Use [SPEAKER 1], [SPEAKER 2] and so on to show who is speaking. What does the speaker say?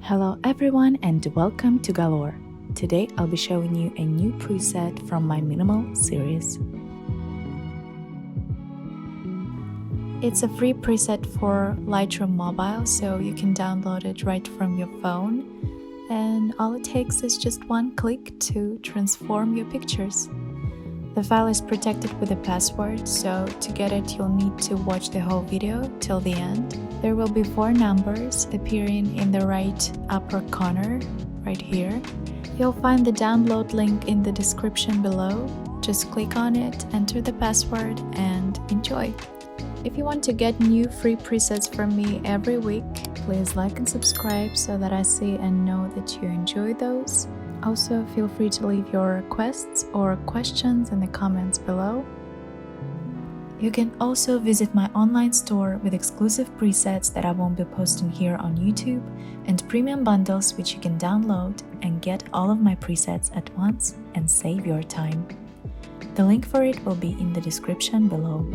[SPEAKER 1] Hello everyone and welcome to Galore. Today I'll be showing you a new preset from my minimal series. It's a free preset for Lightroom Mobile, so you can download it right from your phone, and all it takes is just one click to transform your pictures. The file is protected with a password, so to get it you'll need to watch the whole video till the end. There will be 4 numbers appearing in the right upper corner, right here. You'll find the download link in the description below. Just click on it, enter the password, and enjoy! If you want to get new free presets from me every week, please like and subscribe so that I see and know that you enjoy those. Also, feel free to leave your requests or questions in the comments below. You can also visit my online store with exclusive presets that I won't be posting here on YouTube, and premium bundles which you can download and get all of my presets at once and save your time. The link for it will be in the description below.